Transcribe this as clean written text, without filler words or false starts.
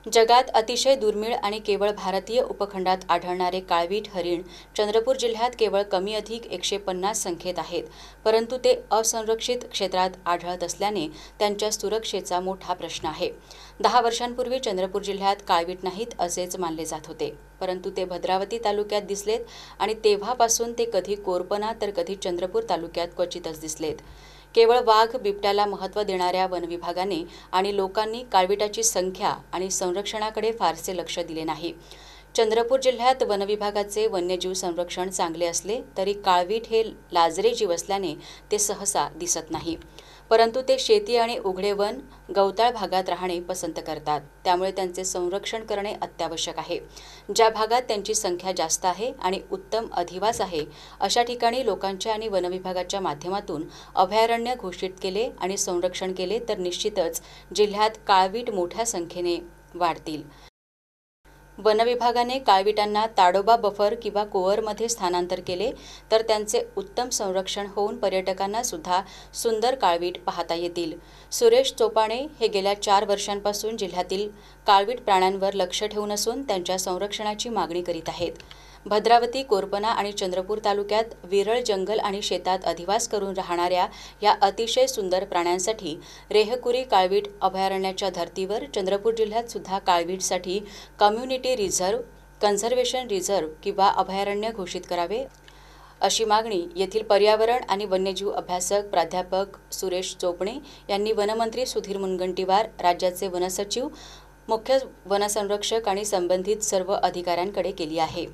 जगात अतिशय दुर्मिळ आणि केवळ भारतीय उपखंडात आढळणारे काळवीट हरिण चंद्रपूर जिल्ह्यात केवळ कमी अधिक 150 संख्येत आहेत, परंतु ते असंरक्षित क्षेत्रात आढळत असल्याने त्यांच्या सुरक्षेचा मोठा प्रश्न आहे. 10 वर्षांपूर्वी चंद्रपूर जिल्ह्यात काळवीट नाहीत असेच मानले जात होते, परंतु ते भद्रावती तालुक्यात दिसलेत आणि तेव्हापासून ते कधी कोरपना तर कधी चंद्रपूर तालुक्यात क्वचितच दिसलेत. केवळ वाघ बिबट्याला महत्त्व देणाऱ्या वनविभागाने आणि लोकांनी काळविटाची संख्या आणि संरक्षणाकडे फारसे लक्ष दिले नाही. चंद्रपूर जिल्ह्यात वनविभागाचे वन्यजीव संरक्षण चांगले असले तरी काळवीट हे लाजरे जीव असल्याने ते सहसा दिसत नाही. परंतु ते शेती आणि उघडे वन, गवताळ भागात राहणे पसंत करतात, त्यामुळे त्यांचे संरक्षण करणे अत्यावश्यक आहे. ज्या भागात त्यांची संख्या जास्त आहे आणि उत्तम अधिवास आहे, अशा ठिकाणी लोकांच्या आणि वनविभागाच्या माध्यमातून अभयारण्य घोषित केले आणि संरक्षण केले तर निश्चितच जिल्ह्यात काळवीट मोठ्या संख्येने वाढतील. वनविभागाने काळविटांना ताडोबा बफर किंवा कोअरमध्ये स्थानांतर केले तर त्यांचे उत्तम संरक्षण होऊन पर्यटकांना सुद्धा सुंदर काळवीट पाहता येतील. सुरेश चोपाणे हे गेल्या 4 वर्षांपासून जिल्ह्यातील काळवीट प्राण्यांवर लक्ष ठेवून असून त्यांच्या संरक्षणाची मागणी करीत आहेत. भद्रावती, कोरपना आणि चंद्रपूर तालुक्यात विरळ जंगल आणि शेतात अधिवास करून राहणाऱ्या या अतिशय सुंदर प्राण्यांसाठी रेहकुरी काळवीट अभयारण्याच्या धर्तीवर चंद्रपूर जिल्ह्यात सुद्धा काळवीटसाठी कम्युनिटी रिझर्व्ह, कन्झर्वेशन रिझर्व्ह किंवा अभयारण्य घोषित करावे, अशी मागणी येथील पर्यावरण आणि वन्यजीव अभ्यासक प्राध्यापक सुरेश चोपणे यांनी वनमंत्री सुधीर मुनगंटीवार, राज्याचे वनसचिव, मुख्य वनसंरक्षक आणि संबंधित सर्व अधिकाऱ्यांकडे केली आहे.